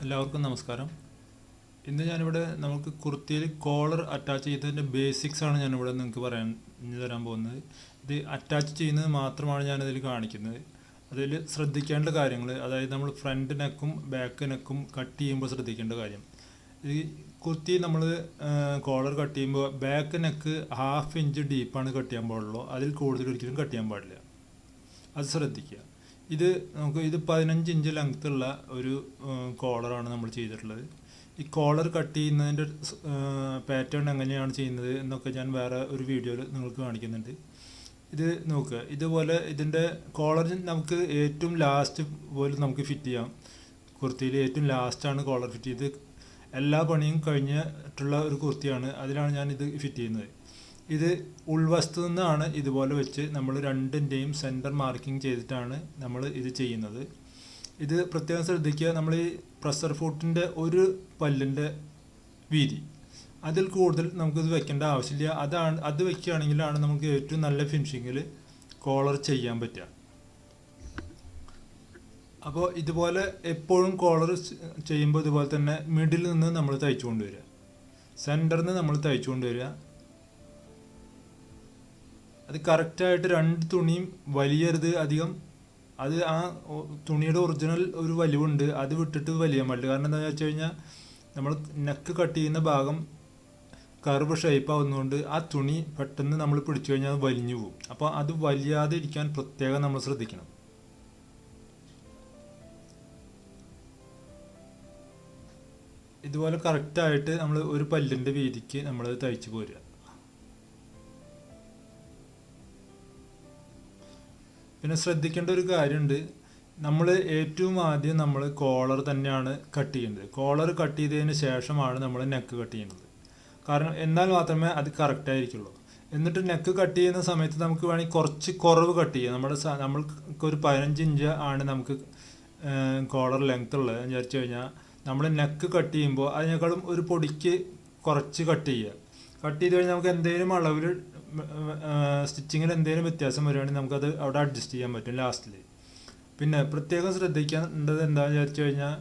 എല്ലാവർക്കും നമസ്കാരം. ഇന്ന് ഞാനിവിടെ നമുക്ക് കുർത്തിയിൽ കോളർ അറ്റാച്ച് ചെയ്തതിൻ്റെ ബേസിക്സ് ആണ് ഞാനിവിടെ നിങ്ങൾക്ക് പറഞ്ഞു തരാൻ പോകുന്നത്. ഇത് അറ്റാച്ച് ചെയ്യുന്നത് മാത്രമാണ് ഞാനിതിൽ കാണിക്കുന്നത്. അതിൽ ശ്രദ്ധിക്കേണ്ട കാര്യങ്ങൾ, അതായത് നമ്മൾ ഫ്രണ്ട് നെക്കും ബാക്ക് നെക്കും കട്ട് ചെയ്യുമ്പോൾ ശ്രദ്ധിക്കേണ്ട കാര്യം. ഈ കുർത്തി നമ്മൾ കോളർ കട്ട് ചെയ്യുമ്പോൾ ബാക്ക് നെക്ക് 1/2 ഇഞ്ച് ഡീപ്പാണ് കട്ട് ചെയ്യാൻ പാടുള്ളൂ. അതിൽ കൂടുതൽ ഒരിക്കലും കട്ട് ചെയ്യാൻ പാടില്ല. അത് ശ്രദ്ധിക്കുക. ഇത് 15 ഇഞ്ച് ലെങ്ത്തുള്ള ഒരു കോളറാണ് നമ്മൾ ചെയ്തിട്ടുള്ളത്. ഈ കോളർ കട്ട് ചെയ്യുന്നതിൻ്റെ പാറ്റേൺ എങ്ങനെയാണ് ചെയ്യുന്നത് എന്നൊക്കെ ഞാൻ വേറെ ഒരു വീഡിയോയിൽ നിങ്ങൾക്ക് കാണിക്കുന്നുണ്ട്. ഇത് നോക്കുക. ഇതുപോലെ ഇതിൻ്റെ കോളർ നമുക്ക് ഏറ്റവും ലാസ്റ്റ് പോലും നമുക്ക് ഫിറ്റ് ചെയ്യാം. കുർത്തിയിൽ ഏറ്റവും ലാസ്റ്റാണ് കോളർ ഫിറ്റ് ചെയ്ത് എല്ലാ പണിയും കഴിഞ്ഞിട്ടുള്ള ഒരു കുർത്തിയാണ്. അതിലാണ് ഞാൻ ഇത് ഫിറ്റ് ചെയ്യുന്നത്. ഇത് ഉൾവശത്തു നിന്നാണ് ഇതുപോലെ വെച്ച് നമ്മൾ രണ്ടിൻ്റെയും സെൻറ്റർ മാർക്കിംഗ് ചെയ്തിട്ടാണ് നമ്മൾ ഇത് ചെയ്യുന്നത്. ഇത് പ്രത്യേകം ശ്രദ്ധിക്കുക. നമ്മൾ ഈ പ്രഷർ ഫുട്ടിൻ്റെ ഒരു പല്ലിൻ്റെ വീതി, അതിൽ കൂടുതൽ നമുക്കിത് വെക്കേണ്ട ആവശ്യമില്ല. അത് വെക്കുകയാണെങ്കിലാണ് നമുക്ക് ഏറ്റവും നല്ല ഫിനിഷിങ്ങിൽ കോളർ ചെയ്യാൻ പറ്റുക. അപ്പോൾ ഇതുപോലെ എപ്പോഴും കോളർ ചെയ്യുമ്പോൾ ഇതുപോലെ തന്നെ മിഡിൽ നിന്ന് നമ്മൾ തയ്ച്ചു കൊണ്ടുവരിക, സെൻറ്ററിൽ നിന്ന് നമ്മൾ തയ്ച്ചു കൊണ്ടുവരിക. അത് കറക്റ്റായിട്ട് രണ്ട് തുണിയും വലിയരുത് അധികം. അത് ആ തുണിയുടെ ഒറിജിനൽ ഒരു വലിവുണ്ട്, അത് വിട്ടിട്ട് വലിയാൻ പാടില്ല. കാരണം എന്താണെന്ന് വെച്ച് കഴിഞ്ഞാൽ നമ്മൾ നെക്ക് കട്ട് ചെയ്യുന്ന ഭാഗം കർവ് ഷേപ്പ് ആവുന്നതുകൊണ്ട് ആ തുണി പെട്ടെന്ന് നമ്മൾ പിടിച്ചു കഴിഞ്ഞാൽ അത് വലിഞ്ഞു പോകും. അപ്പോൾ അത് വലിയാതെ ഇരിക്കാൻ പ്രത്യേകം നമ്മൾ ശ്രദ്ധിക്കണം. ഇതുപോലെ കറക്റ്റായിട്ട് നമ്മൾ ഒരു പല്ലിൻ്റെ വീതിക്ക് നമ്മൾ തയ്ച്ചു പോരുക. പിന്നെ ശ്രദ്ധിക്കേണ്ട ഒരു കാര്യമുണ്ട്. നമ്മൾ ഏറ്റവും ആദ്യം നമ്മൾ കോളർ തന്നെയാണ് കട്ട് ചെയ്യേണ്ടത്. കോളർ കട്ട് ചെയ്തതിന് ശേഷമാണ് നമ്മൾ നെക്ക് കട്ട് ചെയ്യുന്നത്. കാരണം എന്നാൽ മാത്രമേ അത് കറക്റ്റായിരിക്കുള്ളൂ. എന്നിട്ട് നെക്ക് കട്ട് ചെയ്യുന്ന സമയത്ത് നമുക്ക് വേണമെങ്കിൽ കുറച്ച് കുറവ് കട്ട് ചെയ്യാം. നമ്മൾക്ക് ഒരു 15 ഇഞ്ച് ആണ് നമുക്ക് കോളർ ലെങ്ത് ഉള്ളത് എന്ന് വിചാരിച്ചു കഴിഞ്ഞാൽ നമ്മൾ നെക്ക് കട്ട് ചെയ്യുമ്പോൾ അതിനേക്കാളും ഒരു പൊടിക്ക് കുറച്ച് കട്ട് ചെയ്യുക. കട്ട് ചെയ്ത് കഴിഞ്ഞാൽ നമുക്ക് എന്തെങ്കിലും അളവിൽ സ്റ്റിച്ചിങ്ങിൽ എന്തെങ്കിലും വ്യത്യാസം വരികയാണെങ്കിൽ നമുക്കത് അവിടെ അഡ്ജസ്റ്റ് ചെയ്യാൻ പറ്റും ലാസ്റ്റിൽ. പിന്നെ പ്രത്യേകം ശ്രദ്ധിക്കേണ്ടത് എന്താണെന്ന് വിചാരിച്ചു കഴിഞ്ഞാൽ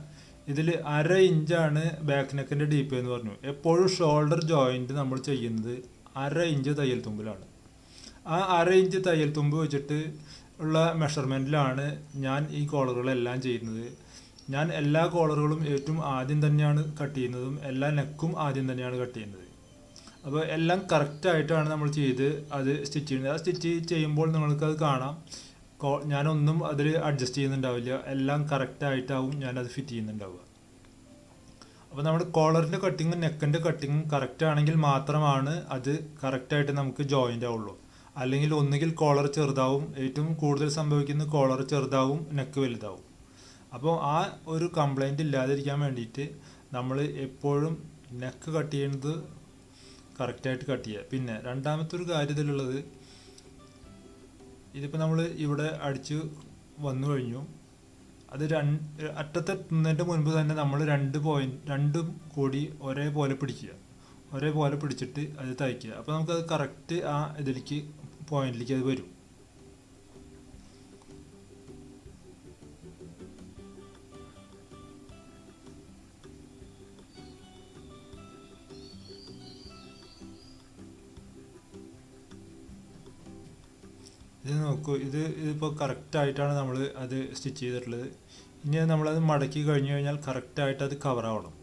ഇതിൽ 1/2 ഇഞ്ചാണ് ബാക്ക് നെക്കിൻ്റെ ഡീപ്പ് എന്ന് പറഞ്ഞു. എപ്പോഴും ഷോൾഡർ ജോയിൻറ്റ് നമ്മൾ ചെയ്യുന്നത് 1/2 ഇഞ്ച് തയ്യൽ തുമ്പിലാണ്. ആ 1/2 ഇഞ്ച് തയ്യൽ തുമ്പ് വെച്ചിട്ട് ഉള്ള മെഷർമെൻറ്റിലാണ് ഞാൻ ഈ കോളറുകളെല്ലാം ചെയ്യുന്നത്. ഞാൻ എല്ലാ കോളറുകളും ഏറ്റവും ആദ്യം തന്നെയാണ് കട്ട് ചെയ്യുന്നതും എല്ലാ നെക്കും ആദ്യം തന്നെയാണ് കട്ട് ചെയ്യുന്നത്. അപ്പോൾ എല്ലാം കറക്റ്റായിട്ടാണ് നമ്മൾ ചെയ്ത് അത് സ്റ്റിച്ച് ചെയ്യുന്നത്. ആ സ്റ്റിച്ച് ചെയ്യുമ്പോൾ നിങ്ങൾക്കത് കാണാം. ഞാനൊന്നും അതിൽ അഡ്ജസ്റ്റ് ചെയ്യുന്നുണ്ടാവില്ല. എല്ലാം കറക്റ്റായിട്ടാവും ഞാനത് ഫിറ്റ് ചെയ്യുന്നുണ്ടാവുക. അപ്പോൾ നമ്മുടെ കോളറിൻ്റെ കട്ടിങ്ങും നെക്കിൻ്റെ കട്ടിങ്ങും കറക്റ്റ് ആണെങ്കിൽ മാത്രമാണ് അത് കറക്റ്റായിട്ട് നമുക്ക് ജോയിൻ്റ് ആവുള്ളൂ. അല്ലെങ്കിൽ ഒന്നുകിൽ കോളർ ചെറുതാവും. ഏറ്റവും കൂടുതൽ സംഭവിക്കുന്ന കോളർ ചെറുതാവും, നെക്ക് വലുതാവും. അപ്പോൾ ആ ഒരു കംപ്ലൈൻറ്റ് ഇല്ലാതിരിക്കാൻ വേണ്ടിയിട്ട് നമ്മൾ എപ്പോഴും നെക്ക് കട്ട് ചെയ്യുന്നത് കറക്റ്റായിട്ട് കട്ട് ചെയ്യുക. പിന്നെ രണ്ടാമത്തെ ഒരു കാര്യം ഇതിലുള്ളത്, ഇതിപ്പോൾ നമ്മൾ ഇവിടെ അടിച്ച് വന്നു കഴിഞ്ഞു. അത് അറ്റത്തെത്തുന്നതിൻ്റെ മുൻപ് തന്നെ നമ്മൾ രണ്ടും കൂടി ഒരേപോലെ പിടിക്കുക. ഒരേപോലെ പിടിച്ചിട്ട് അത് തയ്ക്കുക. അപ്പോൾ നമുക്കത് കറക്റ്റ് ആ ഇതിലേക്ക് പോയിന്റിലേക്ക് അത് വരും. ഇത് നോക്കൂ. ഇതിപ്പോൾ കറക്റ്റായിട്ടാണ് നമ്മൾ അത് സ്റ്റിച്ച് ചെയ്തിട്ടുള്ളത്. ഇനി നമ്മളത് മടക്കി കഴിഞ്ഞു കഴിഞ്ഞാൽ കറക്റ്റായിട്ട് അത് കവറാവണം.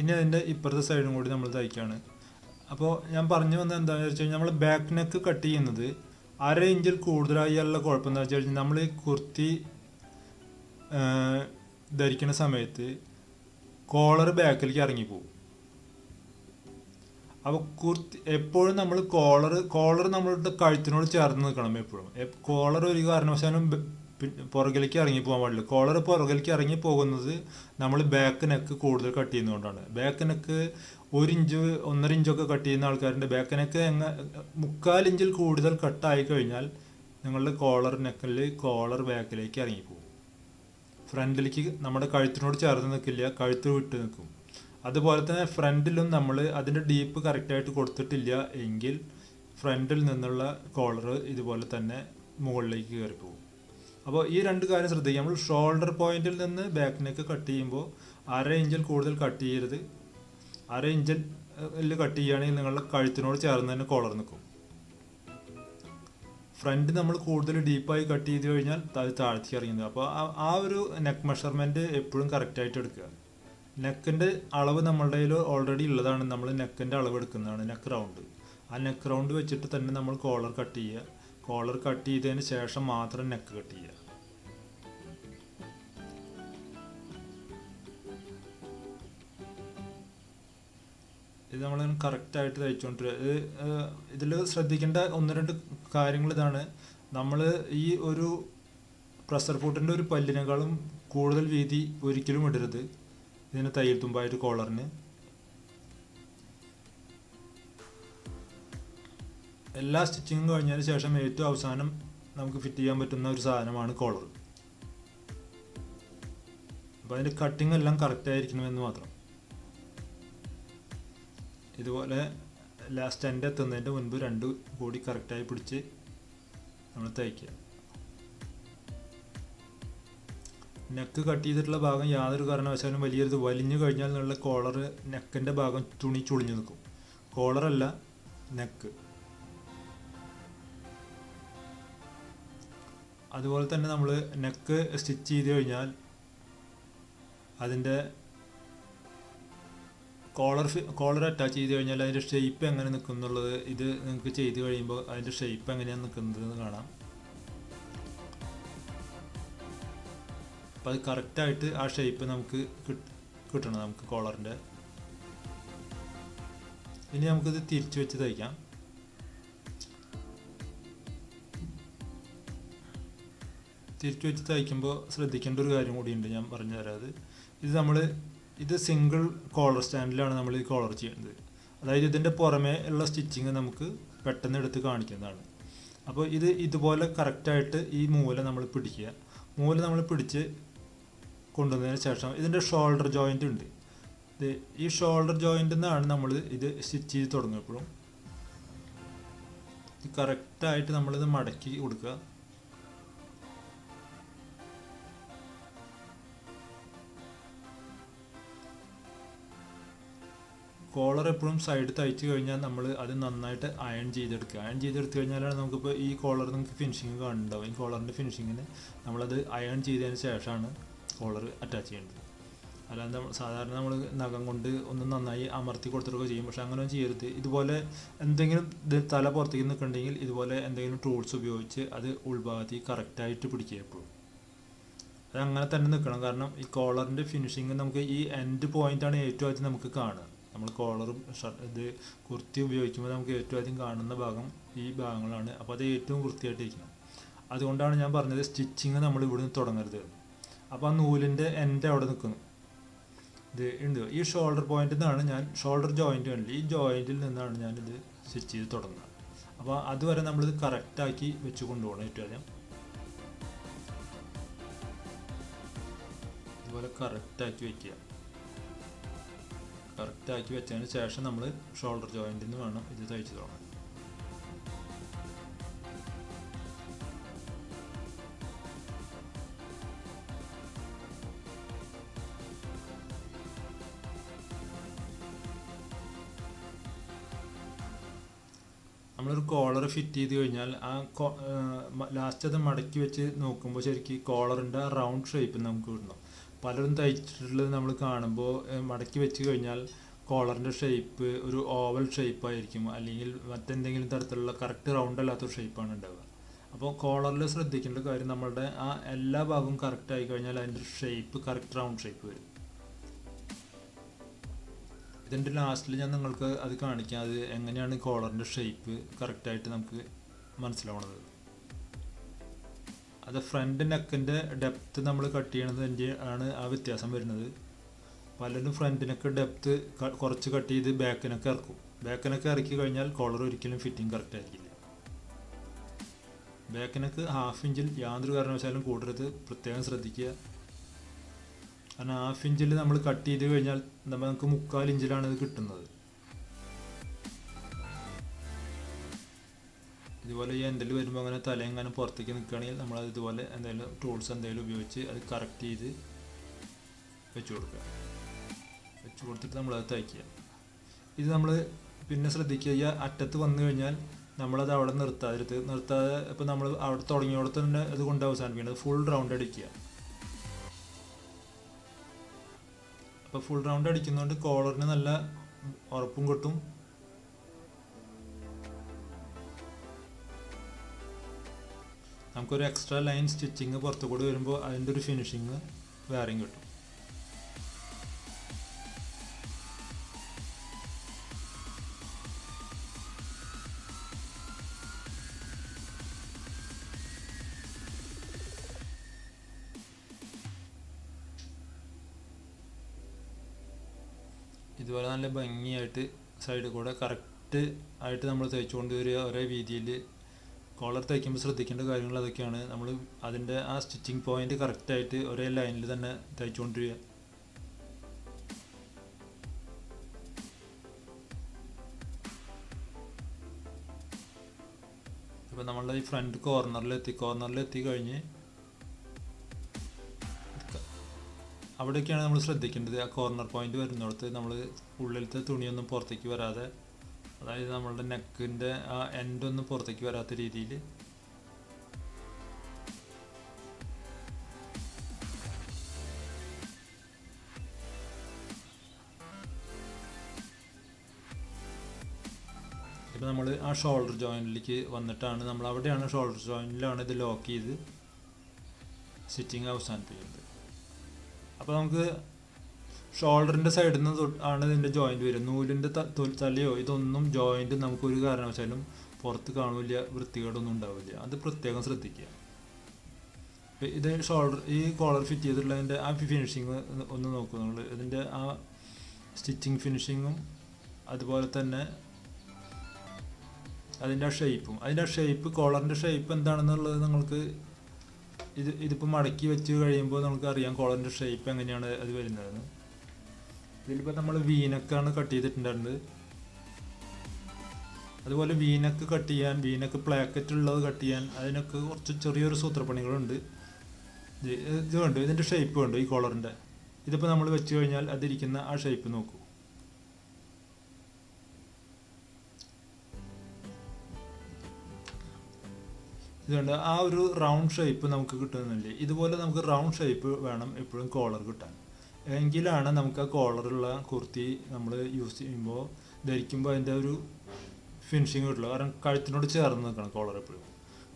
ഇനി അതിൻ്റെ ഇപ്പുറത്തെ സൈഡും കൂടി നമ്മൾ തയ്ക്കുകയാണ്. അപ്പോൾ ഞാൻ പറഞ്ഞു വന്നത് എന്താണെന്ന് വെച്ച് കഴിഞ്ഞാൽ നമ്മൾ ബാക്ക് നെക്ക് കട്ട് ചെയ്യുന്നത് 1/2 ഇഞ്ചിൽ കൂടുതലായുള്ള കുഴപ്പം എന്താ വെച്ച് കഴിഞ്ഞാൽ നമ്മൾ ഈ കുർത്തി ധരിക്കുന്ന സമയത്ത് കോളർ ബാക്കിലേക്ക് ഇറങ്ങിപ്പോകും. അപ്പോൾ കുർത്തി എപ്പോഴും നമ്മൾ കോളർ നമ്മളുടെ കഴുത്തിനോട് ചേർന്ന് നിൽക്കണം. എപ്പോഴും കോളർ ഒരു കാരണവശാലും പുറകിലേക്ക് ഇറങ്ങി പോകാൻ പാടില്ല. കോളർ പുറകിലേക്ക് ഇറങ്ങി പോകുന്നത് നമ്മൾ ബാക്ക് നെക്ക് കൂടുതൽ കട്ട് ചെയ്യുന്നതുകൊണ്ടാണ്. ബാക്ക് നെക്ക് 1 ഇഞ്ച് 1.5 ഇഞ്ചൊക്കെ കട്ട് ചെയ്യുന്ന ആൾക്കാരുടെ ബാക്ക് നെക്ക് 3/4 ഇഞ്ചിൽ കൂടുതൽ കട്ടായി കഴിഞ്ഞാൽ നിങ്ങളുടെ കോളർ ബാക്കിലേക്ക് ഇറങ്ങിപ്പോകും. ഫ്രണ്ടിലേക്ക് നമ്മുടെ കഴുത്തിനോട് ചേർന്ന് നിൽക്കില്ല, കഴുത്ത് വിട്ട് നിൽക്കും. അതുപോലെ തന്നെ ഫ്രണ്ടിലും നമ്മൾ അതിൻ്റെ ഡീപ്പ് കറക്റ്റായിട്ട് കൊടുത്തിട്ടില്ല എങ്കിൽ ഫ്രണ്ടിൽ നിന്നുള്ള കോളർ ഇതുപോലെ തന്നെ മുകളിലേക്ക് കയറി പോകും. അപ്പോൾ ഈ രണ്ട് കാര്യം ശ്രദ്ധിക്കുക. നമ്മൾ ഷോൾഡർ പോയിന്റിൽ നിന്ന് ബാക്ക് നെക്ക് കട്ട് ചെയ്യുമ്പോൾ 1/2 ഇഞ്ചിൽ കൂടുതൽ കട്ട് ചെയ്യരുത്. 1/2 ഇഞ്ചിൽ കട്ട് ചെയ്യുകയാണെങ്കിൽ നിങ്ങളുടെ കഴുത്തിനോട് ചേർന്ന് തന്നെ കോളർ നിൽക്കും. ഫ്രണ്ട് നമ്മൾ കൂടുതൽ ഡീപ്പായി കട്ട് ചെയ്ത് കഴിഞ്ഞാൽ അത് താഴ്ത്തി ഇറങ്ങുന്നത്. അപ്പോൾ ആ ഒരു നെക്ക് മെഷർമെൻറ്റ് എപ്പോഴും കറക്റ്റായിട്ട് എടുക്കുക. നെക്കിൻ്റെ അളവ് നമ്മളുടെ കയ്യിൽ ഓൾറെഡി ഉള്ളതാണ്. നമ്മൾ നെക്കിൻ്റെ അളവ് എടുക്കുന്നതാണ് നെക്ക് റൗണ്ട്. ആ നെക്ക് റൗണ്ട് വെച്ചിട്ട് തന്നെ നമ്മൾ കോളർ കട്ട് ചെയ്യുക. കോളർ കട്ട് ചെയ്തതിന് ശേഷം മാത്രം നെക്ക് കട്ട് ചെയ്യുക. ഇത് നമ്മൾ കറക്റ്റായിട്ട് തയ്ച്ചുകൊണ്ടിരിക്കുക. ഇതിൽ ശ്രദ്ധിക്കേണ്ട 1-2 കാര്യങ്ങൾ ഇതാണ്. നമ്മൾ ഈ ഒരു പ്രഷർ ഫുട്ടിൻ്റെ ഒരു പല്ലിനേക്കാളും കൂടുതൽ വീതി ഒരിക്കലും ഇടരുത് ഇതിന് തയ്യൽ തുമ്പായിട്ട് കോളറിന്. എല്ലാ സ്റ്റിച്ചിങ്ങും കഴിഞ്ഞതിന് ശേഷം ഏറ്റവും അവസാനം നമുക്ക് ഫിറ്റ് ചെയ്യാൻ പറ്റുന്ന ഒരു സാധനമാണ് കോളർ. അപ്പോൾ അതിൻ്റെ കട്ടിങ് എല്ലാം കറക്റ്റായിരിക്കണമെന്ന് മാത്രം. ഇതുപോലെ ലാസ്റ്റ് എൻഡ് എത്തുന്നതിൻ്റെ മുൻപ് 2 കൂടി കറക്റ്റായി പിടിച്ച് നമ്മൾ തയ്ക്കുക. നെക്ക് കട്ട് ചെയ്തിട്ടുള്ള ഭാഗം യാതൊരു കാരണവശാലും വലിയൊരു വലിഞ്ഞു കഴിഞ്ഞാൽ നിന്നുള്ള കോളർ നെക്കിൻ്റെ ഭാഗം തുണി ചുളിഞ്ഞു നിൽക്കും. കോളറല്ല, നെക്ക്. അതുപോലെ തന്നെ നമ്മൾ നെക്ക് സ്റ്റിച്ച് ചെയ്ത് കഴിഞ്ഞാൽ അതിൻ്റെ കോളർ അറ്റാച്ച് ചെയ്ത് കഴിഞ്ഞാൽ അതിൻ്റെ ഷേപ്പ് എങ്ങനെ നിൽക്കും എന്നുള്ളത് ഇത് നിങ്ങൾക്ക് ചെയ്ത് കഴിയുമ്പോൾ അതിൻ്റെ ഷേപ്പ് എങ്ങനെയാണ് നിൽക്കുന്നതെന്ന് കാണാം. അപ്പോൾ അത് കറക്റ്റായിട്ട് ആ ഷേപ്പ് നമുക്ക് കിട്ടണം നമുക്ക് കോളറിൻ്റെ. ഇനി നമുക്കിത് തിരിച്ചു വെച്ച് തയ്ക്കാം. തിരിച്ചു വെച്ച് തയ്ക്കുമ്പോൾ ശ്രദ്ധിക്കേണ്ട ഒരു കാര്യം കൂടിയുണ്ട്, ഞാൻ പറഞ്ഞു തരാം. ഇത് സിംഗിൾ കോളർ സ്റ്റാൻഡിലാണ് നമ്മൾ ഈ കോളർ ചെയ്യുന്നത്. അതായത് ഇതിൻ്റെ പുറമേ ഉള്ള സ്റ്റിച്ചിങ് നമുക്ക് പെട്ടെന്ന് എടുത്ത് കാണിക്കുന്നതാണ്. അപ്പോൾ ഇതുപോലെ കറക്റ്റായിട്ട് ഈ മൂല നമ്മൾ പിടിക്കുക. മൂല നമ്മൾ പിടിച്ച് കൊണ്ടുവന്നതിന് ശേഷം ഇതിൻ്റെ ഷോൾഡർ ജോയിൻ്റ് ഉണ്ട്. ഈ ഷോൾഡർ ജോയിൻ്റിൽ നിന്നാണ് നമ്മൾ ഇത് സ്റ്റിച്ച് ചെയ്ത് തുടങ്ങിയപ്പോഴും കറക്റ്റായിട്ട് നമ്മളിത് മടക്കി കൊടുക്കുക. കോളർ എപ്പോഴും സൈഡ് തയ്ച്ച് കഴിഞ്ഞാൽ നമ്മൾ അത് നന്നായിട്ട് അയൺ ചെയ്തെടുക്കുക. അയൺ ചെയ്തെടുത്തു കഴിഞ്ഞാലാണ് നമുക്കിപ്പോൾ ഈ കോളർ നമുക്ക് ഫിനിഷിങ് കാണുന്നുണ്ടാവും. ഈ കോളറിൻ്റെ ഫിനിഷിങ്ങിന് നമ്മളത് അയൺ ചെയ്തതിന് ശേഷമാണ് കോളർ അറ്റാച്ച് ചെയ്യേണ്ടത്. അല്ലാതെ സാധാരണ നമ്മൾ നഖം കൊണ്ട് ഒന്ന് നന്നായി അമർത്തി കൊടുത്തിട്ടൊക്കെ ചെയ്യും. പക്ഷെ അങ്ങനെയൊന്നും ചെയ്യരുത്. ഇതുപോലെ എന്തെങ്കിലും തല പുറത്തേക്ക് നിൽക്കുന്നുണ്ടെങ്കിൽ ഇതുപോലെ എന്തെങ്കിലും ടൂൾസ് ഉപയോഗിച്ച് അത് ഉൾഭാഗത്തേക്ക് കറക്റ്റായിട്ട് പിടിക്കുക എപ്പോഴും. അത് അങ്ങനെ തന്നെ നിൽക്കണം. കാരണം ഈ കോളറിൻ്റെ ഫിനിഷിങ് നമുക്ക് ഈ എൻഡ് പോയിൻ്റാണ് ഏറ്റവും ആദ്യം നമുക്ക് കാണുക. നമ്മൾ കോളറും കുർത്തി ഉപയോഗിക്കുമ്പോൾ നമുക്ക് ഏറ്റവും ആദ്യം കാണുന്ന ഭാഗം ഈ ഭാഗങ്ങളാണ്. അപ്പോൾ അത് ഏറ്റവും വൃത്തിയായിട്ടിരിക്കണം. അതുകൊണ്ടാണ് ഞാൻ പറഞ്ഞത് സ്റ്റിച്ചിങ് നമ്മൾ ഇവിടുന്ന് തുടങ്ങരുത്. അപ്പോൾ ആ നൂലിൻ്റെ എൻഡ് അവിടെ നിൽക്കുന്നു. ഉണ്ട് ഈ ഷോൾഡർ പോയിന്റിൽ നിന്നാണ് ഞാൻ ഷോൾഡർ ജോയിൻ്റ് ഉണ്ട്. ഈ ജോയിൻറ്റിൽ നിന്നാണ് ഞാനിത് സ്റ്റിച്ച് ചെയ്ത് തുടങ്ങുന്നത്. അപ്പോൾ അതുവരെ നമ്മളിത് കറക്റ്റാക്കി വെച്ച് കൊണ്ടുപോകണം. ഏറ്റവും ആദ്യം ഇതുപോലെ കറക്റ്റാക്കി വയ്ക്കുക. കറക്റ്റാക്കി വെച്ചതിന് ശേഷം നമ്മൾ ഷോൾഡർ ജോയിൻറ്റിൽ നിന്ന് വേണം ഇത് തയ്ച്ച് തുടങ്ങാൻ. നമ്മളൊരു കോളർ ഫിറ്റ് ചെയ്ത് കഴിഞ്ഞാൽ ആ ലാസ്റ്റ് അത് മടക്കി വെച്ച് നോക്കുമ്പോൾ ശരിക്കും കോളറിൻ്റെ റൗണ്ട് ഷേപ്പ് നമുക്ക് കിട്ടണം. പലരും തയ്ച്ചിട്ടുള്ളത് നമ്മൾ കാണുമ്പോൾ മടക്കി വെച്ച് കഴിഞ്ഞാൽ കോളറിൻ്റെ ഷേപ്പ് ഒരു ഓവൽ ഷേപ്പായിരിക്കും, അല്ലെങ്കിൽ മറ്റെന്തെങ്കിലും തരത്തിലുള്ള കറക്റ്റ് റൗണ്ട് അല്ലാത്തൊരു ഷേപ്പാണ് ഉണ്ടാവുക. അപ്പോൾ കോളറിൽ ശ്രദ്ധിക്കേണ്ട കാര്യം നമ്മളുടെ ആ എല്ലാ ഭാഗവും കറക്റ്റ് ആയി കഴിഞ്ഞാൽ അതിൻ്റെ ഷേപ്പ് കറക്റ്റ് റൗണ്ട് ഷേപ്പ് വരും. ഇതിൻ്റെ ലാസ്റ്റിൽ ഞാൻ നിങ്ങൾക്ക് അത് കാണിക്കാം, അത് എങ്ങനെയാണ് കോളറിൻ്റെ ഷേപ്പ് കറക്റ്റായിട്ട് നമുക്ക് മനസ്സിലാവുന്നത്. അത് ഫ്രണ്ട് നെക്കിൻ്റെ ഡെപ്ത്ത് നമ്മൾ കട്ട് ചെയ്യണതിൻ്റെ ആണ് ആ വ്യത്യാസം വരുന്നത്. പലരും ഫ്രണ്ട് നെക്ക് ഡെപ്ത്ത് കുറച്ച് കട്ട് ചെയ്ത് ബാക്കിനൊക്കെ ഇറക്കും. ബാക്കിനൊക്കെ ഇറക്കി കഴിഞ്ഞാൽ കോളർ ഒരിക്കലും ഫിറ്റിംഗ് കറക്റ്റ് ആയിരിക്കില്ല. ബാക്കിനൊക്കെ 1/2 ഇഞ്ചിൽ യാതൊരു കാരണവശാലും കൂടരുത്, പ്രത്യേകം ശ്രദ്ധിക്കുക. കാരണം 1/2 ഇഞ്ചിൽ നമ്മൾ കട്ട് ചെയ്ത് കഴിഞ്ഞാൽ നമുക്ക് 3/4 ഇഞ്ചിലാണ് ഇത് കിട്ടുന്നത്. ഇതുപോലെ ഈ എൻഡിൽ വരുമ്പോൾ അങ്ങനെ തലയെങ്ങാനും പുറത്തേക്ക് നിൽക്കുകയാണെങ്കിൽ നമ്മളത് ഇതുപോലെ എന്തെങ്കിലും ടൂൾസ് എന്തെങ്കിലും ഉപയോഗിച്ച് അത് കറക്റ്റ് ചെയ്ത് വെച്ച് കൊടുക്കുക. വെച്ച് കൊടുത്തിട്ട് നമ്മളത് തയ്ക്കുക. ഇത് നമ്മൾ പിന്നെ ശ്രദ്ധിക്കുക, ഈ അറ്റത്ത് വന്നു കഴിഞ്ഞാൽ നമ്മളത് അവിടെ നിർത്താതെ ഇപ്പോൾ നമ്മൾ അവിടെ തുടങ്ങിയോടത്ത് തന്നെ അത് കൊണ്ട് അവസാനിപ്പിക്കുന്നത് ഫുൾ റൗണ്ട് അടിക്കുക. അപ്പോൾ ഫുൾ റൗണ്ട് അടിക്കുന്നതുകൊണ്ട് കോളറിന് നല്ല ഉറപ്പും കിട്ടും. നമുക്കൊരു എക്സ്ട്രാ ലൈൻ സ്റ്റിച്ചിങ് പുറത്തു കൂടി വരുമ്പോൾ അതിൻ്റെ ഒരു ഫിനിഷിങ് വേറെയും കിട്ടും. ഇതുപോലെ നല്ല ഭംഗിയായിട്ട് സൈഡിൽ കൂടെ കറക്റ്റ് ആയിട്ട് നമ്മൾ തയ്ച്ചുകൊണ്ട് വരിക. ഒരേ രീതിയിൽ കോളർ തയ്ക്കുമ്പോൾ ശ്രദ്ധിക്കേണ്ട കാര്യങ്ങൾ അതൊക്കെയാണ്. നമ്മൾ അതിൻ്റെ ആ സ്റ്റിച്ചിങ് പോയിന്റ് കറക്റ്റായിട്ട് ഒരേ ലൈനിൽ തന്നെ തയ്ച്ചുകൊണ്ടിരിക്കുക. ഇപ്പോൾ നമ്മളുടെ ഈ ഫ്രണ്ട് കോർണറിലെത്തി കഴിഞ്ഞ് അവിടെയൊക്കെയാണ് നമ്മൾ ശ്രദ്ധിക്കേണ്ടത്. ആ കോർണർ പോയിന്റ് വരുന്നിടത്ത് നമ്മൾ ഉള്ളിലത്തെ തുണിയൊന്നും പുറത്തേക്ക് വരാതെ, അതായത് നമ്മളുടെ നെക്കിൻ്റെ ആ എൻഡൊന്നും പുറത്തേക്ക് വരാത്ത രീതിയിൽ ഇപ്പോൾ നമ്മൾ ആ ഷോൾഡർ ജോയിൻറ്റിലേക്ക് വന്നിട്ടാണ് നമ്മൾ അവിടെയാണ് ഷോൾഡർ ജോയിൻറ്റിലാണ് ഇത് ലോക്ക് ചെയ്ത് സ്റ്റിച്ചിങ് അവസാനിപ്പിക്കുന്നത്. അപ്പോൾ നമുക്ക് ഷോൾഡറിൻ്റെ സൈഡിൽ നിന്ന് ആണ് ഇതിൻ്റെ ജോയിൻറ്റ് വരിക. നൂലിൻ്റെ തലയോ ഇതൊന്നും ജോയിൻറ്റ് നമുക്കൊരു കാരണവശാലും പുറത്ത് കാണില്ല, വൃത്തികേടൊന്നും ഉണ്ടാവില്ല. അത് പ്രത്യേകം ശ്രദ്ധിക്കുക. ഇത് ഈ കോളർ ഫിറ്റ് ചെയ്തിട്ടുള്ളതിൻ്റെ ആ ഫിനിഷിങ് ഒന്ന് നോക്കുക നിങ്ങൾ. ഇതിൻ്റെ ആ സ്റ്റിച്ചിങ് ഫിനിഷിങ്ങും അതുപോലെ തന്നെ അതിൻ്റെ ആ ഷേപ്പ് കോളറിൻ്റെ ഷേപ്പ് എന്താണെന്നുള്ളത് നിങ്ങൾക്ക് ഇതിപ്പോൾ മടക്കി വെച്ച് കഴിയുമ്പോൾ നമുക്ക് അറിയാം കോളറിൻ്റെ ഷേപ്പ് എങ്ങനെയാണ് അത് വരുന്നതെന്ന്. ഇതിലിപ്പോൾ നമ്മൾ വീനക്കാണ് കട്ട് ചെയ്തിട്ടുണ്ടായിരുന്നത്. അതുപോലെ വീനക്ക് പ്ലാക്കറ്റ് ഉള്ളത് കട്ട് ചെയ്യാൻ അതിനൊക്കെ കുറച്ച് ചെറിയൊരു സൂത്രപ്പണികളുണ്ട്. ഇത് കണ്ടു, ഇതിൻ്റെ ഷേപ്പ് കണ്ടു ഈ കോളറിൻ്റെ. ഇതിപ്പോൾ നമ്മൾ വെച്ച് കഴിഞ്ഞാൽ അതിരിക്കുന്ന ആ ഷേപ്പ് നോക്കൂ. ഇതുകൊണ്ട് ആ ഒരു റൗണ്ട് ഷേപ്പ് നമുക്ക് കിട്ടുന്നില്ലേ. ഇതുപോലെ നമുക്ക് റൗണ്ട് ഷേപ്പ് വേണം എപ്പോഴും കോളർ കിട്ടാൻ. എങ്കിലാണ് നമുക്ക് ആ കോളറുള്ള കുർത്തി നമ്മൾ ധരിക്കുമ്പോൾ അതിൻ്റെ ഒരു ഫിനിഷിങ് കിട്ടുള്ളൂ. കാരണം കഴുത്തിനോട് ചേർന്ന് നിൽക്കണം കോളർ എപ്പോഴും.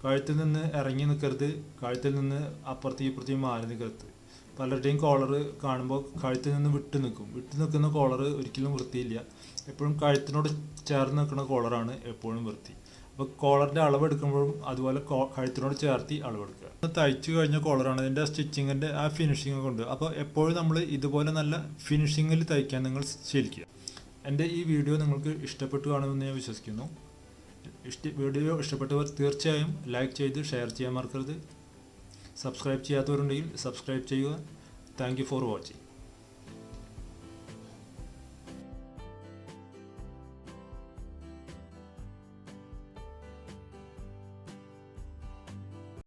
കഴുത്തിൽ നിന്ന് ഇറങ്ങി നിൽക്കരുത്, കഴുത്തിൽ നിന്ന് അപ്പുറത്തേക്കും മാറി നിൽക്കരുത്. പലരുടെയും കോളർ കാണുമ്പോൾ കഴുത്തിൽ നിന്ന് വിട്ട് നിൽക്കുന്ന കോളർ ഒരിക്കലും വൃത്തിയില്ല. എപ്പോഴും കഴുത്തിനോട് ചേർന്ന് നിൽക്കുന്ന കോളറാണ് എപ്പോഴും വൃത്തി. അപ്പോൾ കോളറിൻ്റെ അളവെടുക്കുമ്പോഴും അതുപോലെ കഴുത്തിനോട് ചേർത്തി അളവെടുക്കുക. തയ്ച്ചു കഴിഞ്ഞ കോളറാണ്. ഇതിൻ്റെ സ്റ്റിച്ചിങ്ങിൻ്റെ ആ ഫിനിഷിങ് കൊണ്ട്. അപ്പോൾ എപ്പോഴും നമ്മൾ ഇതുപോലെ നല്ല ഫിനിഷിങ്ങിൽ തയ്ക്കാൻ നിങ്ങൾ ശീലിക്കുക. എൻ്റെ ഈ വീഡിയോ നിങ്ങൾക്ക് ഇഷ്ടപ്പെട്ടു കാണുമെന്ന് ഞാൻ വിശ്വസിക്കുന്നു. വീഡിയോ ഇഷ്ടപ്പെട്ടവർ തീർച്ചയായും ലൈക്ക് ചെയ്ത് ഷെയർ ചെയ്യാൻ മറക്കരുത്. സബ്സ്ക്രൈബ് ചെയ്യാത്തവരുണ്ടെങ്കിൽ സബ്സ്ക്രൈബ് ചെയ്യുക. Thank you for watching.